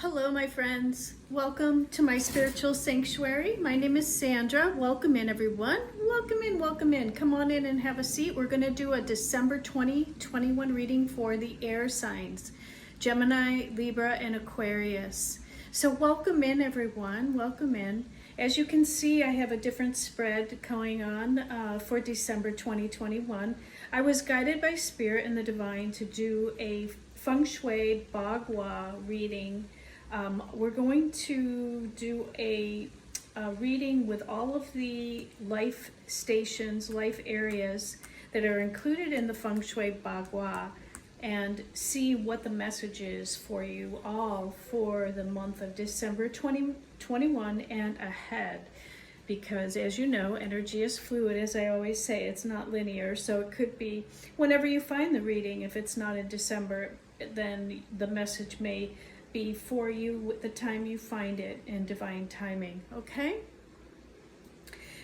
Hello, my friends. Welcome to my spiritual sanctuary. My name is Sandra. Welcome in, everyone. Welcome in, welcome in. Come on in and have a seat. We're going to do a December 2021 reading for the air signs, Gemini, Libra, and Aquarius. So welcome in, everyone. Welcome in. As you can see, I have a different spread going on for December 2021. I was guided by Spirit and the Divine to do a Feng Shui Bagua reading. We're going to do a reading with all of the life stations, life areas that are included in the Feng Shui Bagua, and see what the message is for you all for the month of December 2021 and ahead. Because as you know, energy is fluid, as I always say, it's not linear. So it could be whenever you find the reading. If it's not in December, then the message may be for you at the time you find it in divine timing, okay?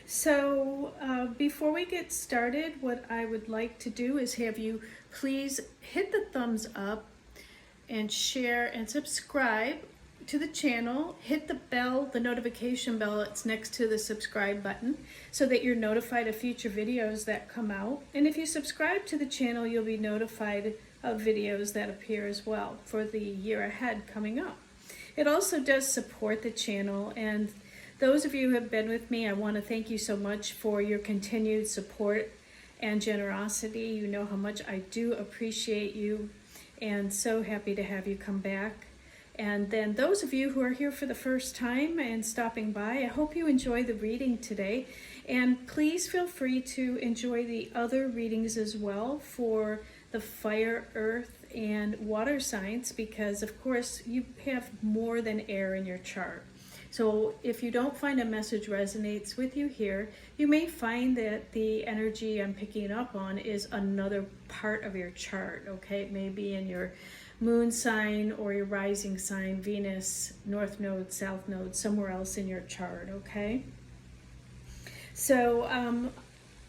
So before we get started, what I would like to do is have you please hit the thumbs up and share and subscribe to the channel. Hit the bell, the notification bell, it's next to the subscribe button, so that you're notified of future videos that come out. And if you subscribe to the channel, you'll be notified of videos that appear as well for the year ahead coming up. It also does support the channel, and those of you who have been with me, I want to thank you so much for your continued support and generosity. You know how much I do appreciate you, and so happy to have you come back. And then those of you who are here for the first time and stopping by, I hope you enjoy the reading today. And please feel free to enjoy the other readings as well for the fire, earth, and water signs, because of course you have more than air in your chart. So if you don't find a message resonates with you here, you may find that the energy I'm picking up on is another part of your chart, okay? It may be in your moon sign or your rising sign, Venus, north node, south node, somewhere else in your chart, okay? So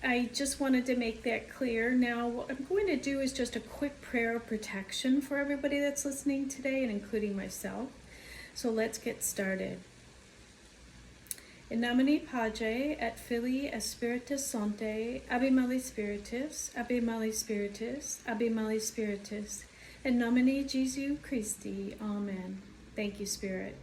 I just wanted to make that clear. Now, what I'm going to do is just a quick prayer of protection for everybody that's listening today, and including myself. So let's get started. In nomine Page et Filii et Spiritus Sancti, Abimali Spiritus, Abimali Spiritus, Abimali Spiritus, in nomine Jesu Christi. Amen. Thank you, Spirit.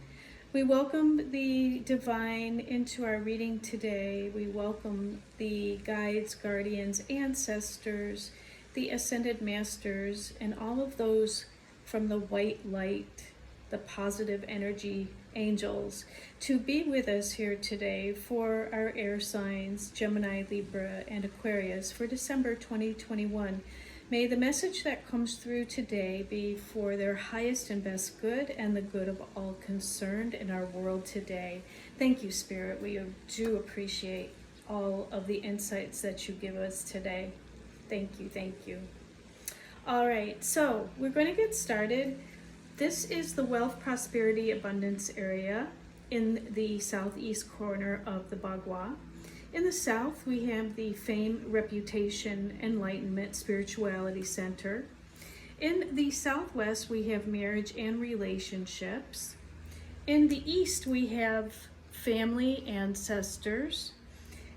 We welcome the divine into our reading today. We welcome the guides, guardians, ancestors, the ascended masters, and all of those from the white light, the positive energy angels, to be with us here today for our air signs, Gemini, Libra, and Aquarius for December 2021. May the message that comes through today be for their highest and best good and the good of all concerned in our world today. Thank you, Spirit. We do appreciate all of the insights that you give us today. Thank you, thank you. All right, so we're going to get started. This is the wealth, prosperity, abundance area in the southeast corner of the Bagua. In the south, we have the Fame, Reputation, Enlightenment, Spirituality Center. In the southwest, we have marriage and relationships. In the east, we have family, ancestors.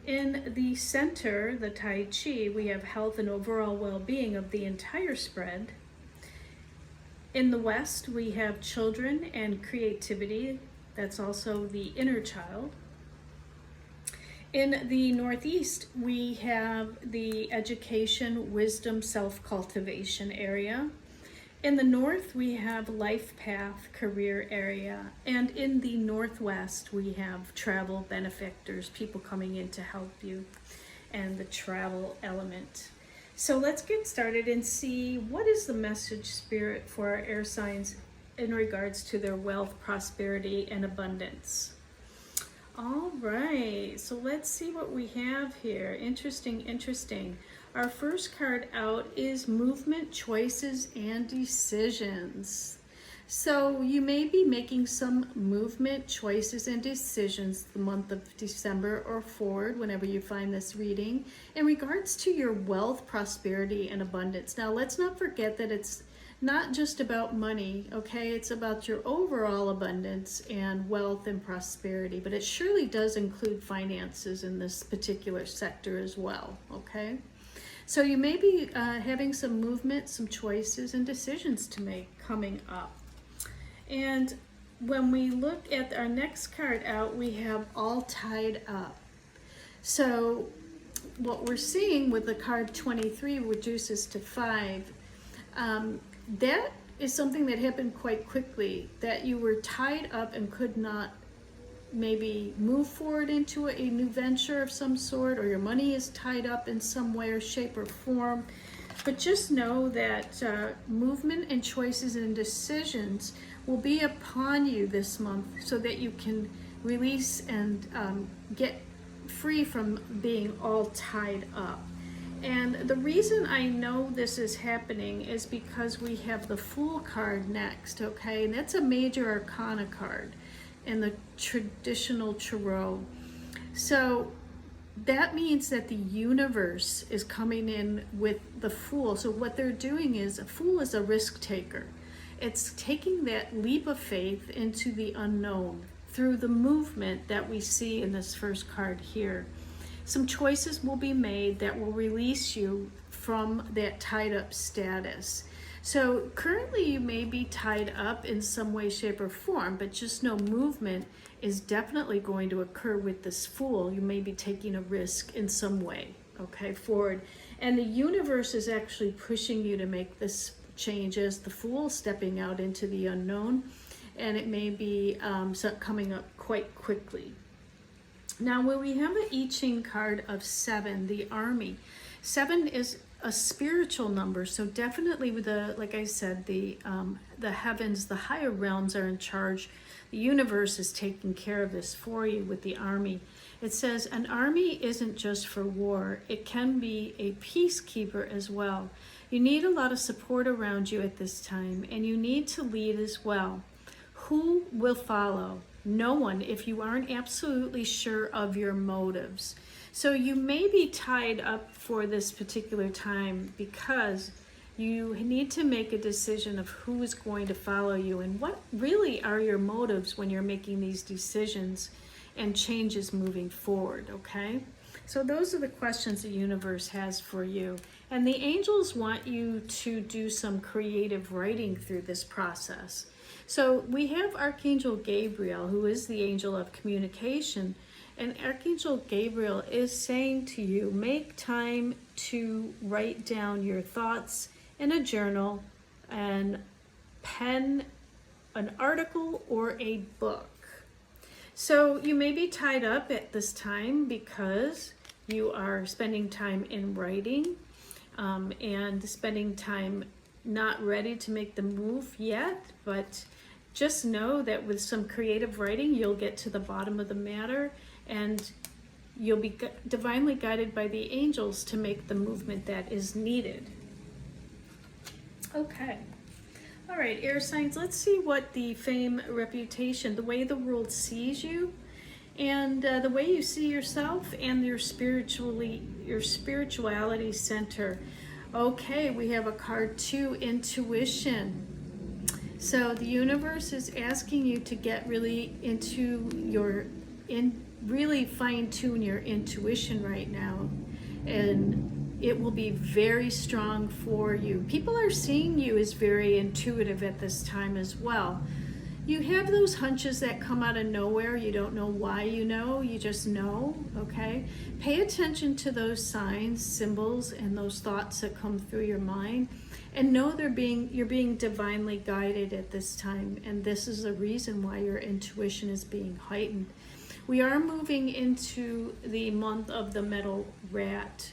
In the center, the Tai Chi, we have health and overall well-being of the entire spread. In the west, we have children and creativity. That's also the inner child. In the northeast, we have the education, wisdom, self-cultivation area. In the north, we have life path, career area. And in the northwest, we have travel benefactors, people coming in to help you, and the travel element. So let's get started and see what is the message, Spirit, for our air signs in regards to their wealth, prosperity, and abundance. All right, so let's see what we have here. Interesting, interesting. Our first card out is movement, choices, and decisions. So you may be making some movement, choices, and decisions the month of December or forward whenever you find this reading in regards to your wealth, prosperity, and abundance. Now, let's not forget that it's not just about money, okay? It's about your overall abundance and wealth and prosperity, but it surely does include finances in this particular sector as well, okay? So you may be having some movement, some choices and decisions to make coming up. And when we look at our next card out, we have all tied up. So what we're seeing with the card 23 reduces to 5, that is something that happened quite quickly, that you were tied up and could not maybe move forward into a new venture of some sort, or your money is tied up in some way or shape or form. But just know that movement and choices and decisions will be upon you this month so that you can release and get free from being all tied up. And the reason I know this is happening is because we have the Fool card next, okay? And that's a major arcana card in the traditional tarot. So that means that the universe is coming in with the Fool. So what they're doing is, a Fool is a risk taker. It's taking that leap of faith into the unknown through the movement that we see in this first card here. Some choices will be made that will release you from that tied up status. So currently you may be tied up in some way, shape, or form, but just know movement is definitely going to occur with this Fool. You may be taking a risk in some way, okay, forward. And the universe is actually pushing you to make this change as the Fool stepping out into the unknown, and it may be coming up quite quickly. Now, when we have an I Ching card of 7, the Army, 7 is a spiritual number, so definitely with the, like I said, the heavens, the higher realms are in charge. The universe is taking care of this for you with the Army. It says an army isn't just for war, it can be a peacekeeper as well. You need a lot of support around you at this time, and you need to lead as well. Who will follow? No one, if you aren't absolutely sure of your motives. So you may be tied up for this particular time because you need to make a decision of who is going to follow you and what really are your motives when you're making these decisions and changes moving forward, okay? So those are the questions the universe has for you. And the angels want you to do some creative writing through this process. So we have Archangel Gabriel, who is the angel of communication, and Archangel Gabriel is saying to you, make time to write down your thoughts in a journal and pen an article or a book. So you may be tied up at this time because you are spending time in writing and spending time not ready to make the move yet, but just know that with some creative writing, you'll get to the bottom of the matter and you'll be divinely guided by the angels to make the movement that is needed. Okay. All right, air signs, let's see what the fame, reputation, the way the world sees you, and the way you see yourself and your spirituality center. Okay, we have a card 2, intuition. So the universe is asking you to get really into really fine tune your intuition right now, and it will be very strong for you. People are seeing you as very intuitive at this time as well. You have those hunches that come out of nowhere. You don't know why you know, you just know, okay? Pay attention to those signs, symbols, and those thoughts that come through your mind, and know you're being divinely guided at this time, and this is the reason why your intuition is being heightened. We are moving into the month of the metal rat.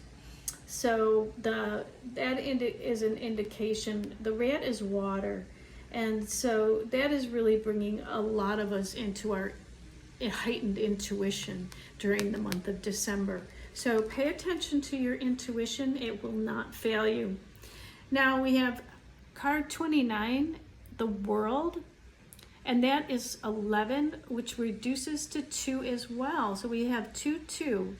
So that is an indication. The rat is water. And so that is really bringing a lot of us into our heightened intuition during the month of December. So pay attention to your intuition. It will not fail you. Now we have card 29, the world. And that is 11, which reduces to 2 as well. So we have 2, 2.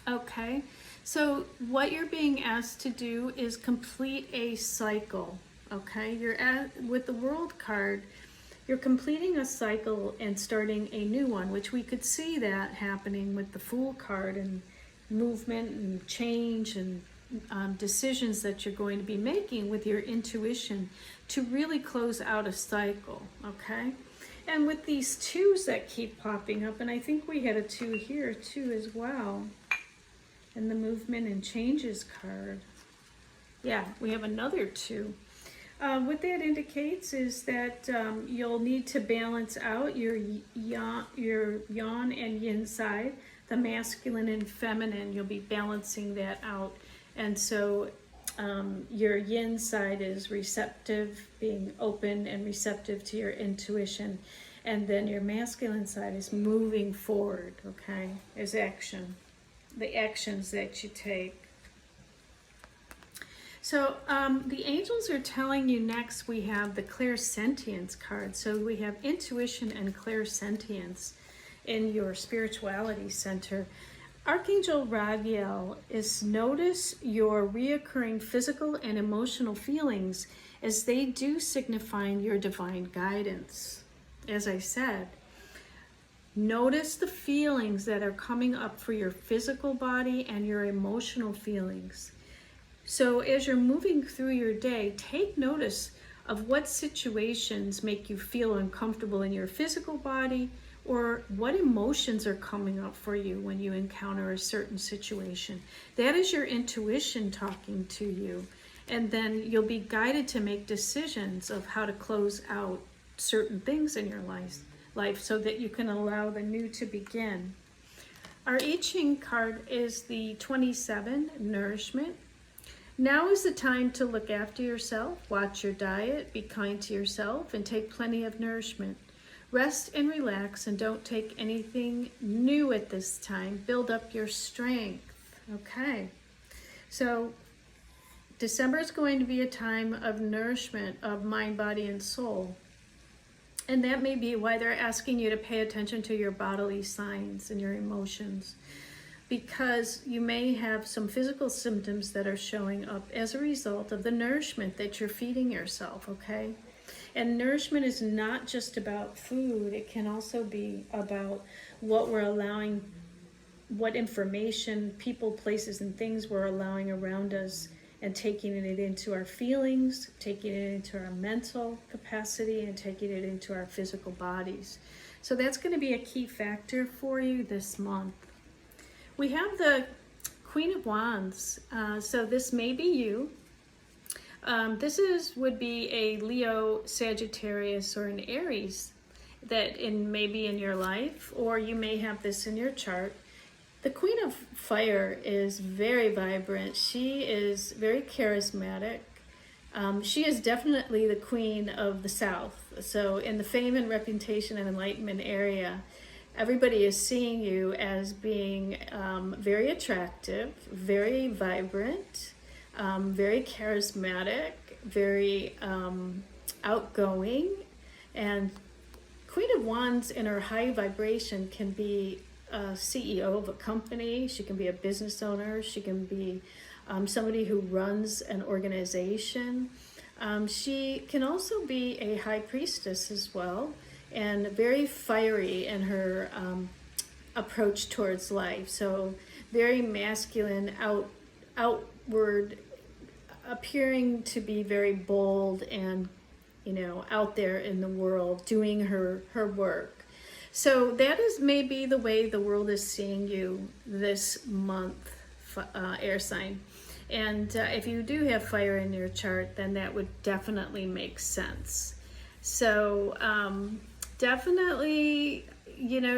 Okay. So what you're being asked to do is complete a cycle, okay? With the World card, you're completing a cycle and starting a new one, which we could see that happening with the Fool card, and movement and change and decisions that you're going to be making with your intuition to really close out a cycle, okay? And with these twos that keep popping up, and I think we had a two here too as well, and the movement and changes card. Yeah, we have another two. What that indicates is that you'll need to balance out your yang and yin side, the masculine and feminine. You'll be balancing that out. And so your yin side is receptive, being open and receptive to your intuition. And then your masculine side is moving forward, okay, is action, the actions that you take. So the angels are telling you next we have the clairsentience card. So we have intuition and clairsentience in your spirituality center. Archangel Raguel is notice your reoccurring physical and emotional feelings, as they do signify your divine guidance. As I said, notice the feelings that are coming up for your physical body and your emotional feelings. So as you're moving through your day, take notice of what situations make you feel uncomfortable in your physical body, or what emotions are coming up for you when you encounter a certain situation. That is your intuition talking to you. And then you'll be guided to make decisions of how to close out certain things in your life so that you can allow the new to begin. Our I Ching card is the 27, nourishment. Now is the time to look after yourself, watch your diet, be kind to yourself, and take plenty of nourishment. Rest and relax, and don't take anything new at this time. Build up your strength. Okay, so December is going to be a time of nourishment of mind, body, and soul. And that may be why they're asking you to pay attention to your bodily signs and your emotions, because you may have some physical symptoms that are showing up as a result of the nourishment that you're feeding yourself, okay? And nourishment is not just about food. It can also be about what we're allowing, what information, people, places, and things we're allowing around us, and taking it into our feelings, taking it into our mental capacity, and taking it into our physical bodies. So that's going to be a key factor for you this month. We have the Queen of Wands, so this may be you. This would be a Leo, Sagittarius, or an Aries that maybe in your life, or you may have this in your chart. The Queen of Fire is very vibrant. She is very charismatic. She is definitely the Queen of the South. So in the fame and reputation and enlightenment area, everybody is seeing you as being very attractive, very vibrant, very charismatic, very outgoing. And Queen of Wands in her high vibration can be a CEO of a company. She can be a business owner. She can be somebody who runs an organization. She can also be a high priestess as well, and very fiery in her approach towards life. So very masculine, outward, appearing to be very bold and, out there in the world doing her work. So that is maybe the way the world is seeing you this month, air sign. And if you do have fire in your chart, then that would definitely make sense. So definitely,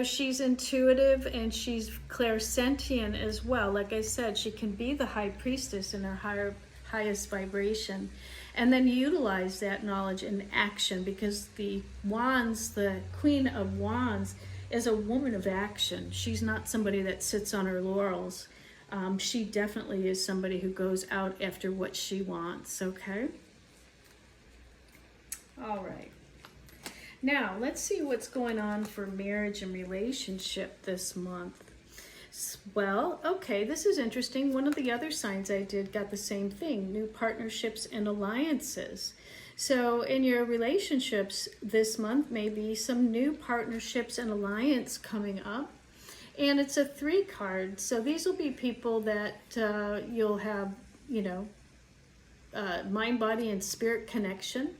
she's intuitive and she's clairsentient as well. Like I said, she can be the high priestess in her highest vibration, and then utilize that knowledge in action, because the Queen of Wands is a woman of action. She's not somebody that sits on her laurels. She definitely is somebody who goes out after what she wants, okay? All right. Now, let's see what's going on for marriage and relationship this month. Well, okay, this is interesting. One of the other signs I did got the same thing, new partnerships and alliances. So in your relationships this month, maybe some new partnerships and alliance coming up. And it's a 3 card. So these will be people that you'll have, mind, body, and spirit connection.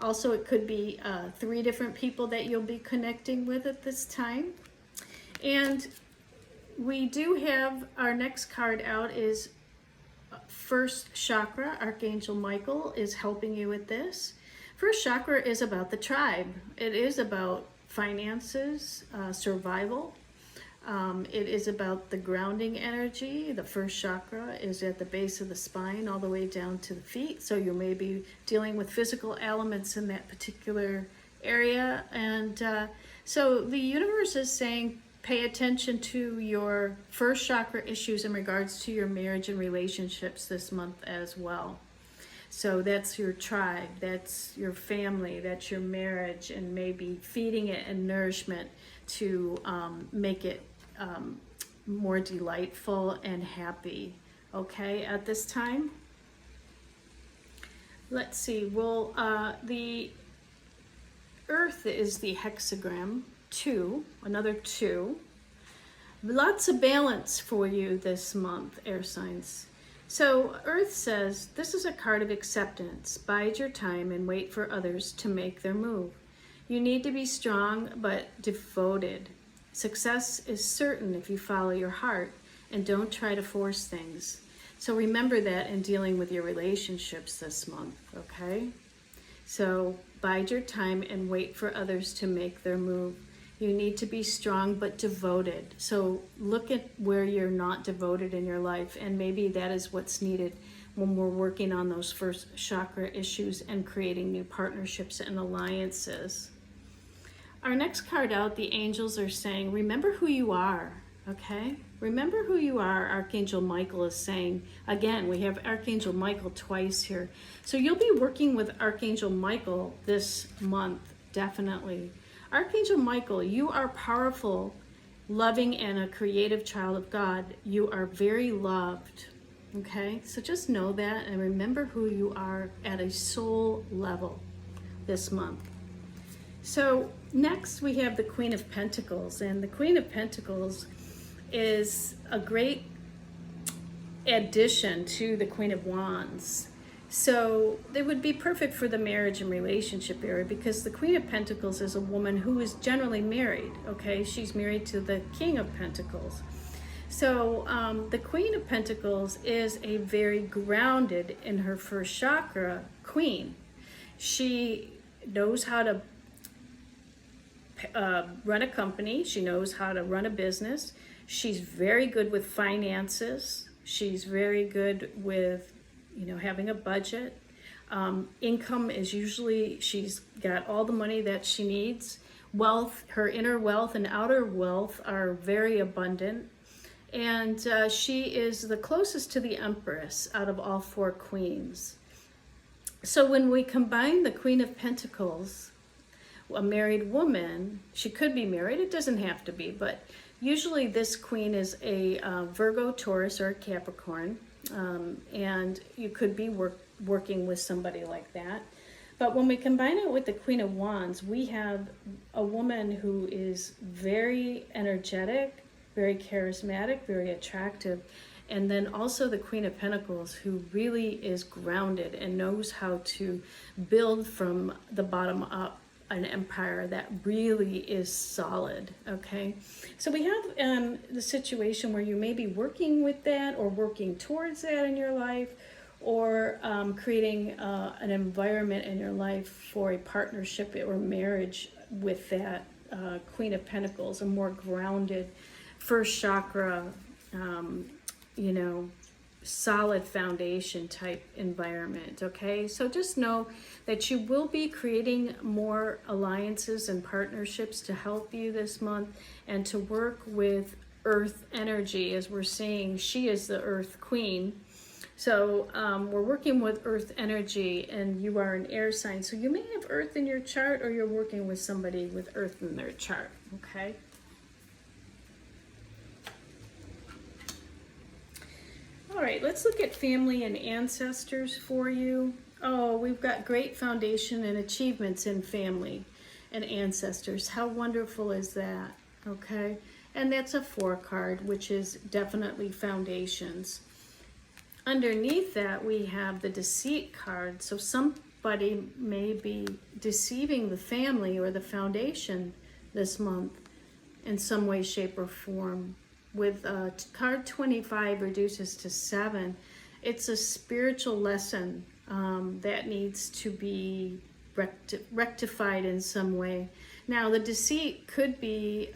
Also, it could be 3 different people that you'll be connecting with at this time. And we do have our next card out is first chakra. Archangel Michael is helping you with this. First chakra is about the tribe. It is about finances, survival. It is about the grounding energy. The first chakra is at the base of the spine all the way down to the feet. So you may be dealing with physical elements in that particular area. And so the universe is saying, pay attention to your first chakra issues in regards to your marriage and relationships this month as well. So that's your tribe, that's your family, that's your marriage, and maybe feeding it and nourishment to make it more delightful and happy. Okay, at this time. Let's see, well, the Earth is the hexagram 2, another 2. Lots of balance for you this month, air signs. So Earth says, this is a card of acceptance. Bide your time and wait for others to make their move. You need to be strong but devoted. Success is certain if you follow your heart and don't try to force things. So remember that in dealing with your relationships this month, okay? So bide your time and wait for others to make their move. You need to be strong but devoted. So look at where you're not devoted in your life, and maybe that is what's needed when we're working on those first chakra issues and creating new partnerships and alliances. Our next card out, the angels are saying, remember who you are, okay? Remember who you are, Archangel Michael is saying. Again, we have Archangel Michael twice here. So you'll be working with Archangel Michael this month, definitely. Archangel Michael, you are powerful, loving, and a creative child of God. You are very loved, okay? So just know that and remember who you are at a soul level this month. So next we have the Queen of Pentacles, and the Queen of Pentacles is a great addition to the Queen of Wands. So they would be perfect for the marriage and relationship area because the Queen of Pentacles is a woman who is generally married, okay? She's married to the King of Pentacles. So the Queen of Pentacles is a very grounded in her first chakra queen. She knows how to run a company. She knows how to run a business. She's very good with finances. She's very good with having a budget. Income is usually, she's got all the money that she needs. Wealth, her inner wealth and outer wealth are very abundant. And she is the closest to the Empress out of all 4 queens. So when we combine the Queen of Pentacles, a married woman, she could be married, it doesn't have to be, but usually this queen is a Virgo, Taurus, or a Capricorn. And you could be working with somebody like that. But when we combine it with the Queen of Wands, we have a woman who is very energetic, very charismatic, very attractive. And then also the Queen of Pentacles, who really is grounded and knows how to build from the bottom up an empire that really is solid, okay? So we have the situation where you may be working with that or working towards that in your life, or creating an environment in your life for a partnership or marriage with that Queen of Pentacles, a more grounded first chakra, solid foundation type environment, okay? So just know that you will be creating more alliances and partnerships to help you this month and to work with Earth energy. As we're seeing, she is the Earth Queen. So we're working with Earth energy, and you are an air sign. So you may have Earth in your chart, or you're working with somebody with Earth in their chart, okay? All right, let's look at family and ancestors for you. Oh, we've got great foundation and achievements in family and ancestors. How wonderful is that? Okay, and that's a 4 card, which is definitely foundations. Underneath that, we have the deceit card. So somebody may be deceiving the family or the foundation this month in some way, shape, or form. With card 25 reduces to 7, it's a spiritual lesson that needs to be rectified in some way. Now, the deceit could be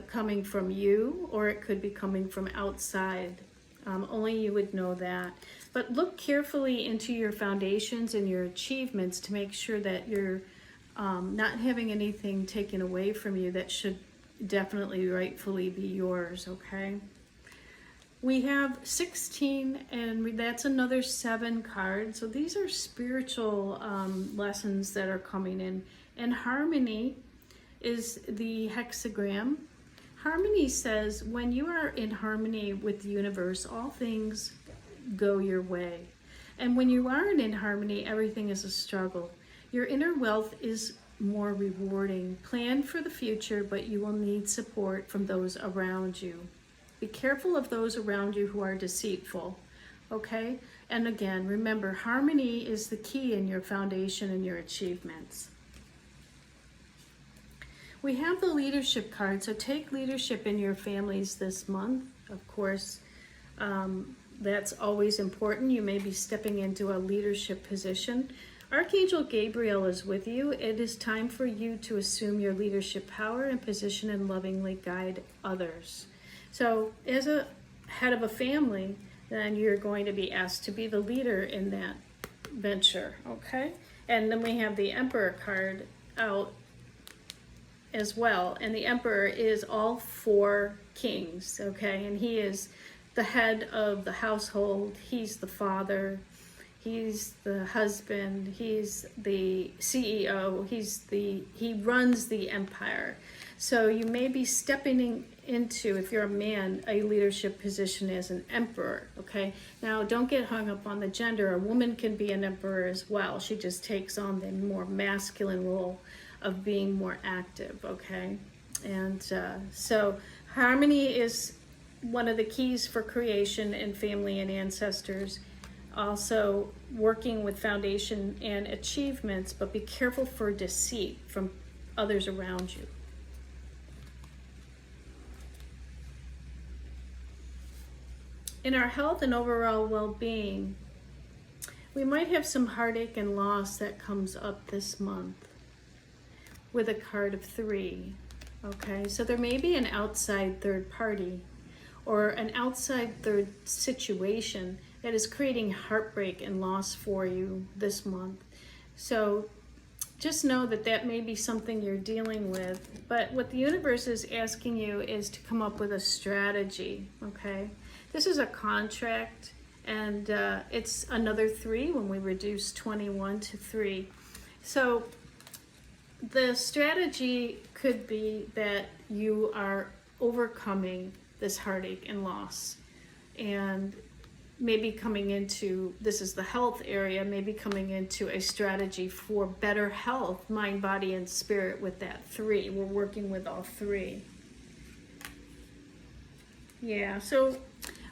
coming from you, or it could be coming from outside. Only you would know that. But look carefully into your foundations and your achievements to make sure that you're not having anything taken away from you that should definitely rightfully be yours. Okay, we have 16, and that's another 7 cards. So these are spiritual lessons that are coming in. And harmony is the hexagram. Harmony says when you are in harmony with the universe, all things go your way. And when you aren't in harmony, everything is a struggle. Your inner wealth is more rewarding. Plan for the future, but you will need support from those around you. Be careful of those around you who are deceitful, okay? And again, remember, harmony is the key in your foundation and your achievements. We have the leadership card, so take leadership in your families this month. Of course, that's always important. You may be stepping into a leadership position. Archangel Gabriel is with you. It is time for you to assume your leadership power and position and lovingly guide others. So as a head of a family, then you're going to be asked to be the leader in that venture, okay? And then we have the Emperor card out as well. And the Emperor is all 4 kings, okay? And he is the head of the household. He's the father. He's the husband, he's the CEO, he runs the empire. So you may be stepping into, if you're a man, a leadership position as an emperor, okay? Now, don't get hung up on the gender. A woman can be an emperor as well. She just takes on the more masculine role of being more active, okay? And so harmony is one of the keys for creation in family and ancestors. Also working with foundation and achievements, but be careful for deceit from others around you. In our health and overall well-being, we might have some heartache and loss that comes up this month with a card of 3. Okay, so there may be an outside third party or an outside third situation that is creating heartbreak and loss for you this month. So just know that that may be something you're dealing with, but what the universe is asking you is to come up with a strategy, okay? This is a contract, and it's another 3 when we reduce 21 to 3. So the strategy could be that you are overcoming this heartache and loss, and maybe coming into, this is the health area, maybe coming into a strategy for better health, mind, body, and spirit with that 3. We're working with all 3. Yeah, so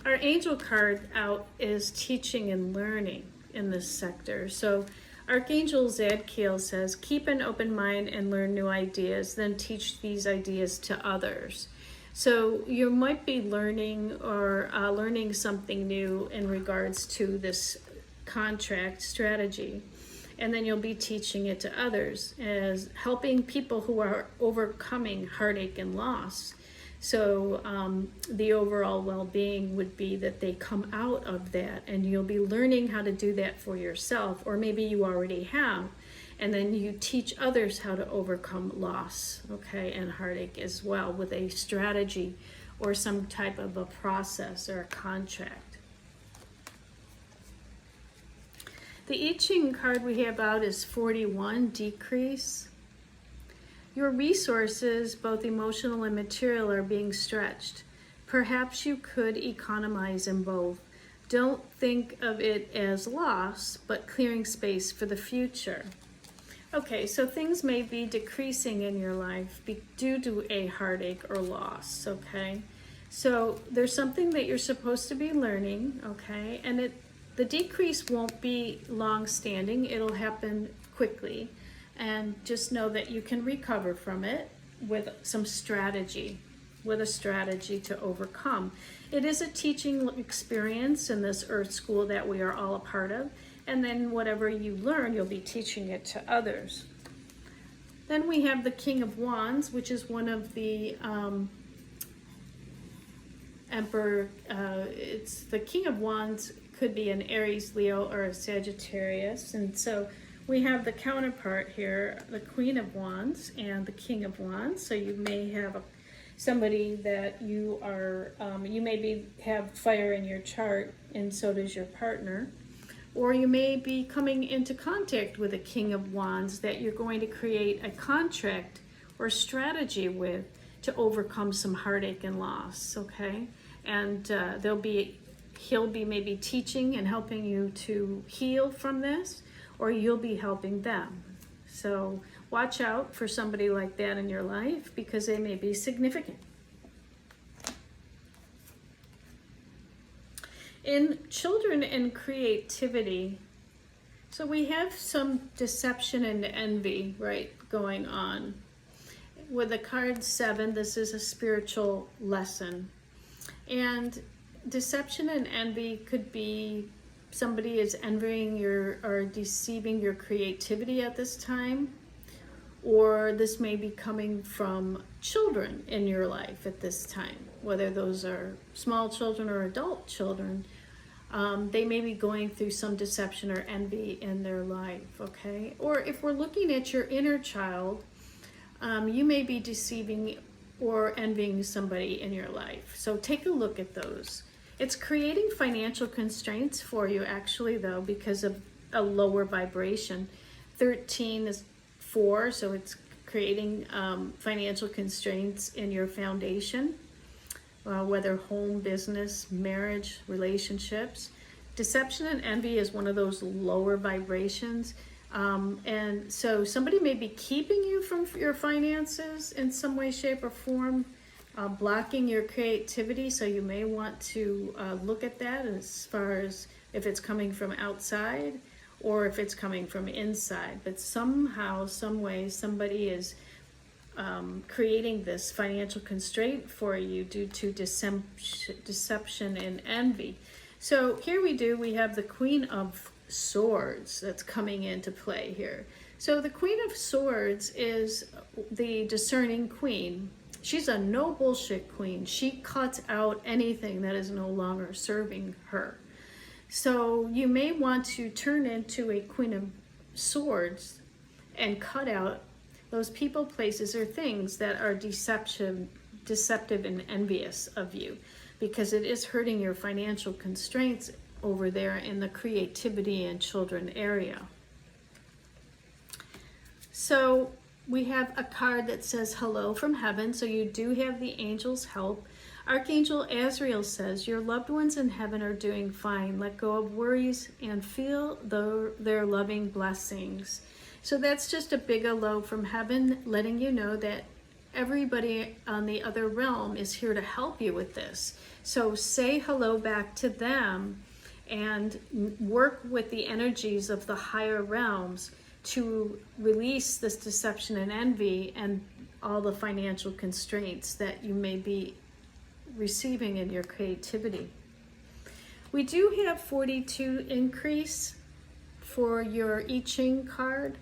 our angel card out is teaching and learning in this sector. So Archangel Zadkiel says, keep an open mind and learn new ideas, then teach these ideas to others. So you might be learning or learning something new in regards to this contract strategy, and then you'll be teaching it to others as helping people who are overcoming heartache and loss. So the overall well-being would be that they come out of that, and you'll be learning how to do that for yourself, or maybe you already have. And then you teach others how to overcome loss, okay, and heartache as well with a strategy or some type of a process or a contract. The I Ching card we have out is 41, decrease. Your resources, both emotional and material, are being stretched. Perhaps you could economize in both. Don't think of it as loss, but clearing space for the future. Okay, so things may be decreasing in your life due to a heartache or loss, okay? So there's something that you're supposed to be learning, okay? And the decrease won't be long-standing. It'll happen quickly. And just know that you can recover from it with some strategy, with a strategy to overcome. It is a teaching experience in this Earth School that we are all a part of. And then whatever you learn, you'll be teaching it to others. Then we have the King of Wands, which is one of the Emperor. It's the King of Wands, could be an Aries, Leo, or a Sagittarius. And so we have the counterpart here, the Queen of Wands and the King of Wands. So you may have somebody that you are, you have fire in your chart, and so does your partner. Or you may be coming into contact with a King of Wands that you're going to create a contract or strategy with to overcome some heartache and loss, okay? And he'll be maybe teaching and helping you to heal from this, or you'll be helping them. So watch out for somebody like that in your life because they may be significant. In children and creativity, so we have some deception and envy, right, going on. With the card 7, this is a spiritual lesson. And deception and envy could be somebody is envying or deceiving your creativity at this time. Or this may be coming from children in your life at this time, whether those are small children or adult children. They may be going through some deception or envy in their life, okay? Or if we're looking at your inner child, you may be deceiving or envying somebody in your life. So take a look at those. It's creating financial constraints for you, actually, though, because of a lower vibration. 13 is 4, so it's creating financial constraints in your foundation, whether home, business, marriage, relationships. Deception and envy is one of those lower vibrations. And so somebody may be keeping you from your finances in some way, shape, or form, blocking your creativity. So you may want to look at that as far as if it's coming from outside or if it's coming from inside. But somehow, some way, somebody is creating this financial constraint for you due to deception and envy. So here we have the Queen of Swords that's coming into play here. So the Queen of Swords is the discerning queen. She's a no bullshit queen. She cuts out anything that is no longer serving her. So you may want to turn into a Queen of Swords and cut out those people, places, or things that are deceptive and envious of you, because it is hurting your financial constraints over there in the creativity and children area. So we have a card that says hello from heaven. So you do have the angel's help. Archangel Azrael says your loved ones in heaven are doing fine. Let go of worries and feel their loving blessings. So that's just a big hello from heaven, letting you know that everybody on the other realm is here to help you with this. So say hello back to them and work with the energies of the higher realms to release this deception and envy and all the financial constraints that you may be receiving in your creativity. We do have 42 increase for your I Ching card.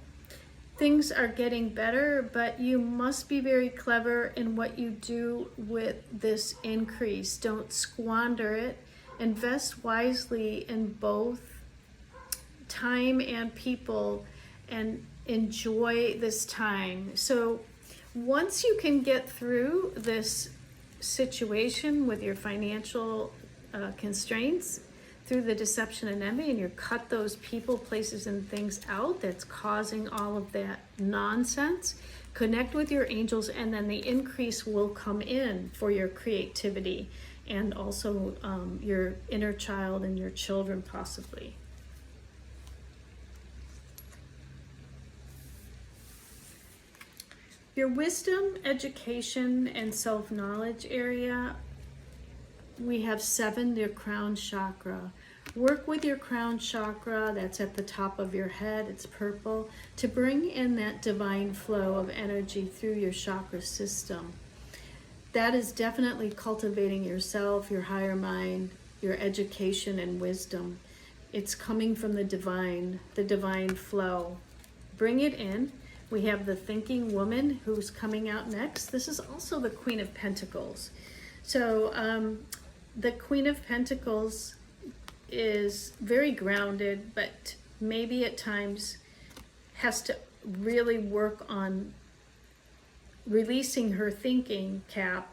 Things are getting better, but you must be very clever in what you do with this increase. Don't squander it. Invest wisely in both time and people and enjoy this time. So once you can get through this situation with your financial constraints through the deception and envy, and you cut those people, places, and things out that's causing all of that nonsense, connect with your angels, and then the increase will come in for your creativity and also your inner child and your children possibly. Your wisdom, education, and self-knowledge area, we have 7, your crown chakra. Work with your crown chakra, that's at the top of your head, it's purple, to bring in that divine flow of energy through your chakra system. That is definitely cultivating yourself, your higher mind, your education and wisdom. It's coming from the divine flow. Bring it in. We have the thinking woman who's coming out next. This is also the Queen of Pentacles. So the Queen of Pentacles is very grounded, but maybe at times has to really work on releasing her thinking cap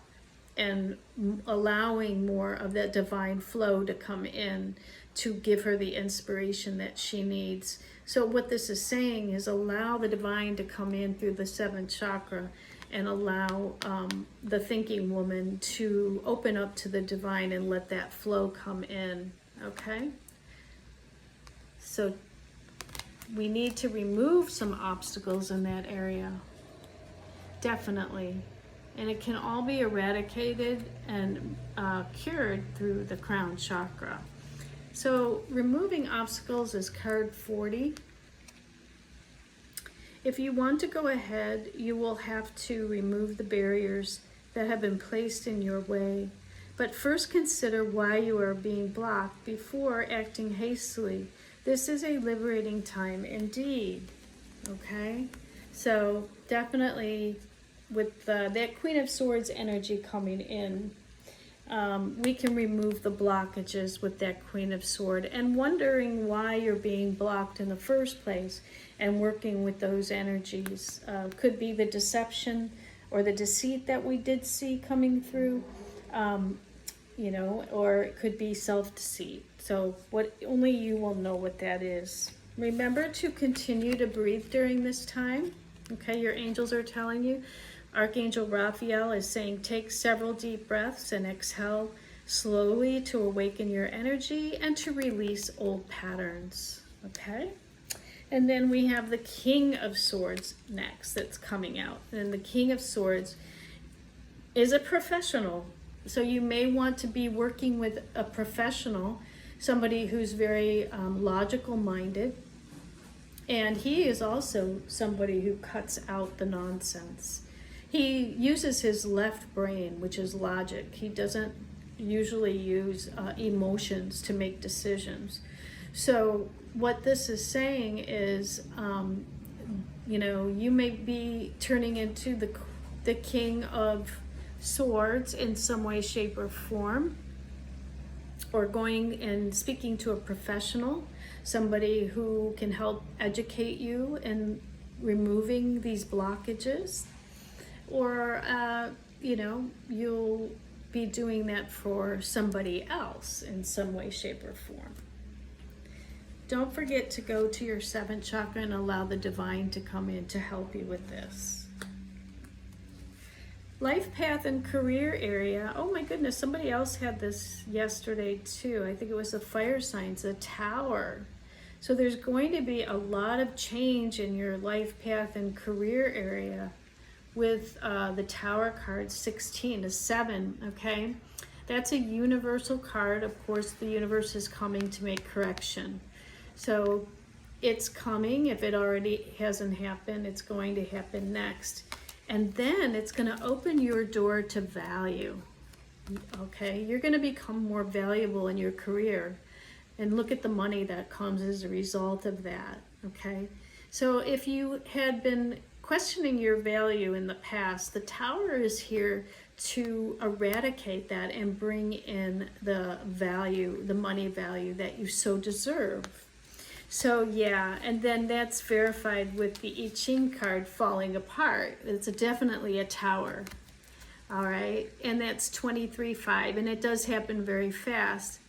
and allowing more of that divine flow to come in to give her the inspiration that she needs. So what this is saying is allow the divine to come in through the 7th chakra and allow the thinking woman to open up to the divine and let that flow come in, okay? So we need to remove some obstacles in that area, definitely. And it can all be eradicated and cured through the crown chakra. So removing obstacles is card 40. If you want to go ahead, you will have to remove the barriers that have been placed in your way. But first consider why you are being blocked before acting hastily. This is a liberating time indeed, okay? So definitely with that Queen of Swords energy coming in, we can remove the blockages with that Queen of Swords and wondering why you're being blocked in the first place and working with those energies. Could be the deception or the deceit that we did see coming through, you know, or it could be self-deceit. So only you will know what that is. Remember to continue to breathe during this time. Okay, your angels are telling you. Archangel Raphael is saying take several deep breaths and exhale slowly to awaken your energy and to release old patterns, okay? And then we have the King of Swords next that's coming out. And the King of Swords is a professional. So you may want to be working with a professional, somebody who's very logical minded. And he is also somebody who cuts out the nonsense. He uses his left brain, which is logic. He doesn't usually use emotions to make decisions. So what this is saying is, you know, you may be turning into the King of Swords in some way, shape, or form, or going and speaking to a professional, somebody who can help educate you in removing these blockages. Or, you know, you'll be doing that for somebody else in some way, shape, or form. Don't forget to go to your 7th chakra and allow the divine to come in to help you with this. Life path and career area. Oh my goodness, somebody else had this yesterday too. I think it was the fire signs, the Tower. So there's going to be a lot of change in your life path and career area with the Tower card, 16 to 7, okay? That's a universal card. Of course, the universe is coming to make correction. So it's coming. If it already hasn't happened, it's going to happen next. And then it's going to open your door to value, okay? You're going to become more valuable in your career. And look at the money that comes as a result of that, okay? So if you had been questioning your value in the past, the Tower is here to eradicate that and bring in the value, the money value that you so deserve. So yeah, and then that's verified with the I Ching card falling apart. It's definitely a Tower, all right? And that's 23-5, and it does happen very fast.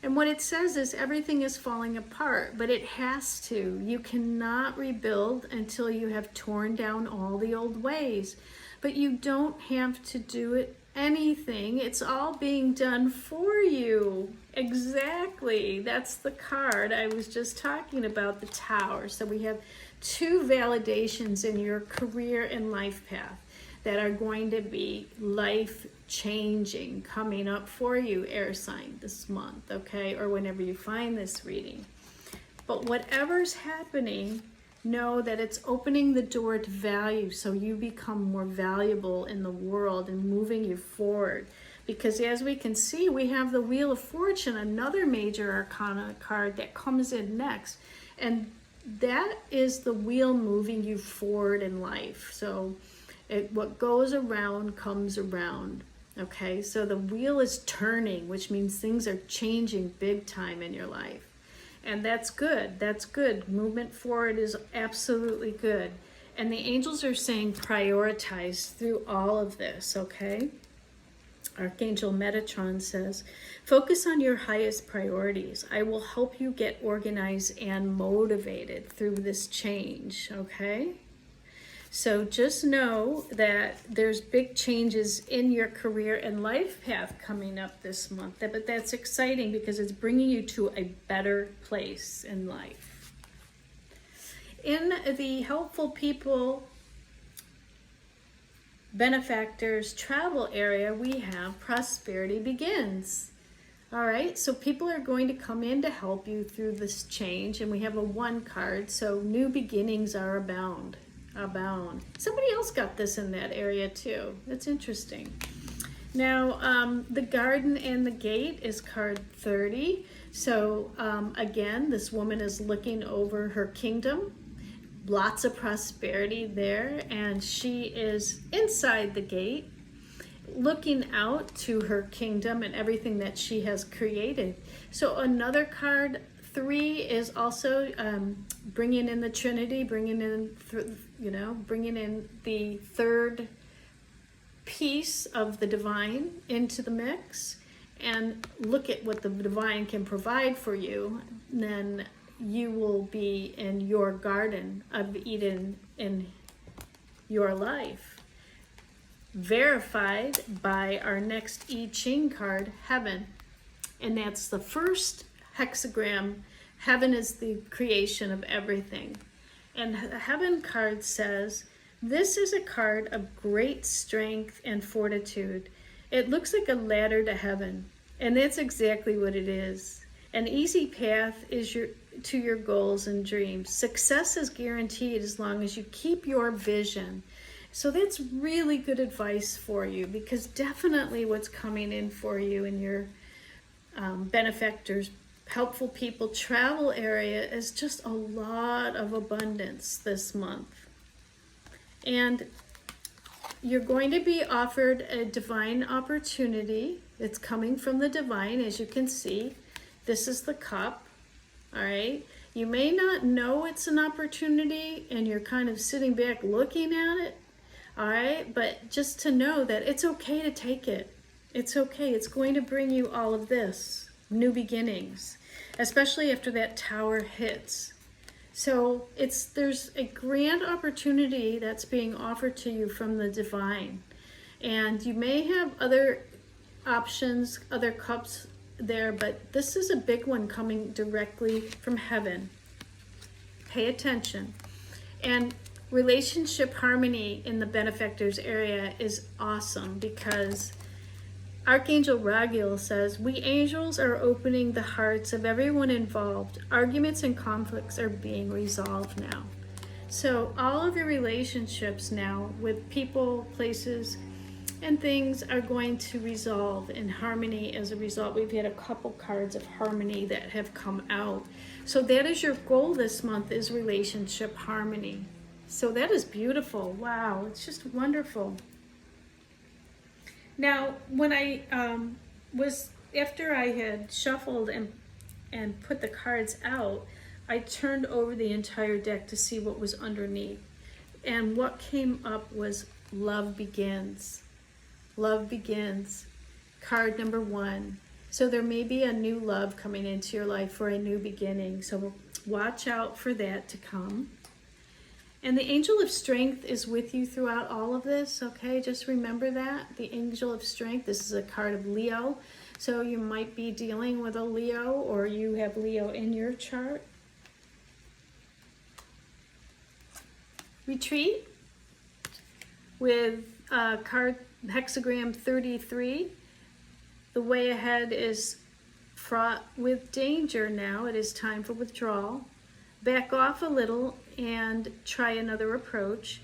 And what it says is everything is falling apart, but it has to. You cannot rebuild until you have torn down all the old ways. But you don't have to do it anything. It's all being done for you. Exactly. That's the card I was just talking about, the Tower. So we have two validations in your career and life path that are going to be life-changing coming up for you, air sign, this month, okay? Or whenever you find this reading. But whatever's happening, know that it's opening the door to value, so you become more valuable in the world and moving you forward. Because as we can see, we have the Wheel of Fortune, another major arcana card that comes in next. And that is the wheel moving you forward in life. So what goes around comes around. Okay, so the wheel is turning, which means things are changing big time in your life. And that's good. That's good. Movement forward is absolutely good. And the angels are saying prioritize through all of this, okay? Archangel Metatron says, focus on your highest priorities. I will help you get organized and motivated through this change, okay? So just know that there's big changes in your career and life path coming up this month. But that's exciting because it's bringing you to a better place in life. In the helpful people, benefactors, travel area, we have prosperity begins. All right, so people are going to come in to help you through this change. And we have a 1 card, so new beginnings are abound. Somebody else got this in that area too. That's interesting. Now, the garden and the gate is card 30. So again, this woman is looking over her kingdom. Lots of prosperity there. And she is inside the gate, looking out to her kingdom and everything that she has created. So another card, 3, is also bringing in the Trinity, bringing in the third piece of the divine into the mix, and look at what the divine can provide for you. Then you will be in your garden of Eden in your life. Verified by our next I Ching card, Heaven. And that's the first hexagram. Heaven is the creation of everything. And the Heaven card says, this is a card of great strength and fortitude. It looks like a ladder to heaven. And that's exactly what it is. An easy path is to your goals and dreams. Success is guaranteed as long as you keep your vision. So that's really good advice for you, because definitely what's coming in for you in your benefactors, helpful people, travel area is just a lot of abundance this month. And you're going to be offered a divine opportunity. It's coming from the divine, as you can see. This is the cup, all right? You may not know it's an opportunity and you're kind of sitting back looking at it, all right? But just to know that it's okay to take it. It's okay. It's going to bring you all of this, new beginnings, especially after that Tower hits. So there's a grand opportunity that's being offered to you from the divine. And you may have other options, other cups there, but this is a big one coming directly from heaven. Pay attention. And relationship harmony in the benefactors area is awesome, because Archangel Raguel says, we angels are opening the hearts of everyone involved. Arguments and conflicts are being resolved now. So all of your relationships now with people, places, and things are going to resolve in harmony as a result. We've had a couple cards of harmony that have come out. So that is your goal this month, is relationship harmony. So that is beautiful. Wow, it's just wonderful. Now, when I after I had shuffled and put the cards out, I turned over the entire deck to see what was underneath. And what came up was love begins. Love begins. Card number 1. So there may be a new love coming into your life for a new beginning. So watch out for that to come. And the angel of strength is with you throughout all of this, okay? Just remember that. The angel of strength, this is a card of Leo. So you might be dealing with a Leo, or you have Leo in your chart. Retreat with card hexagram 33. The way ahead is fraught with danger now. It is time for withdrawal. Back off a little and try another approach.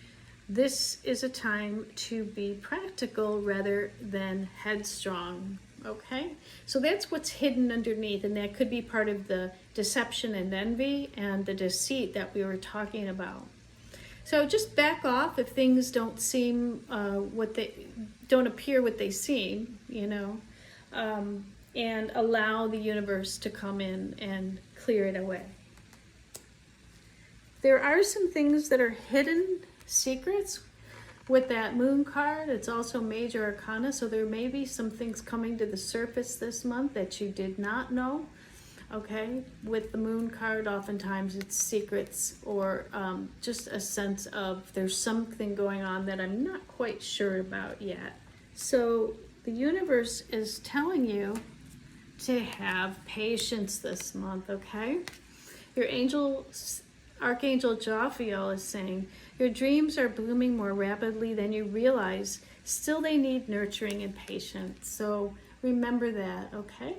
This is a time to be practical rather than headstrong, okay? So that's what's hidden underneath, and that could be part of the deception and envy and the deceit that we were talking about. So just back off if things don't seem don't appear what they seem, you know, and allow the universe to come in and clear it away. There are some things that are hidden secrets with that moon card. It's also major arcana, so there may be some things coming to the surface this month that you did not know. Okay, with the moon card, oftentimes it's secrets or just a sense of there's something going on that I'm not quite sure about yet. So the universe is telling you to have patience this month, okay? Your Archangel Jophiel is saying, your dreams are blooming more rapidly than you realize. Still, they need nurturing and patience. So remember that, okay?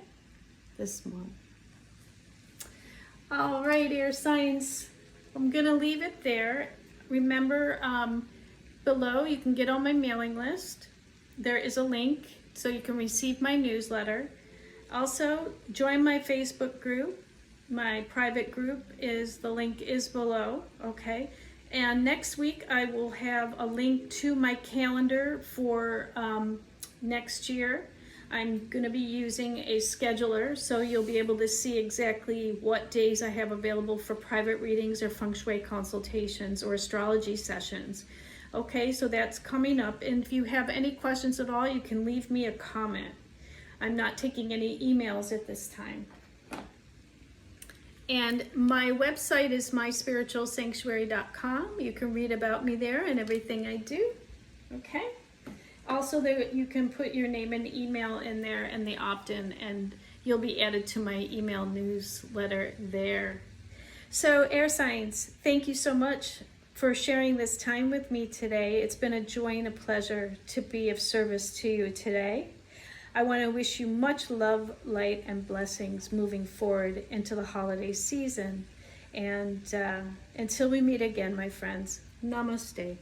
This month. All right, air signs. I'm going to leave it there. Remember, below you can get on my mailing list. There is a link so you can receive my newsletter. Also, join my Facebook group. My private group the link is below, okay? And next week I will have a link to my calendar for next year. I'm going to be using a scheduler, so you'll be able to see exactly what days I have available for private readings or feng shui consultations or astrology sessions. Okay, so that's coming up. And if you have any questions at all, you can leave me a comment. I'm not taking any emails at this time. And my website is myspiritualsanctuary.com. You can read about me there and everything I do. Okay? Also, you can put your name and email in there and the opt-in, and you'll be added to my email newsletter there. So, air signs, thank you so much for sharing this time with me today. It's been a joy and a pleasure to be of service to you today. I want to wish you much love, light, and blessings moving forward into the holiday season. And until we meet again, my friends, Namaste.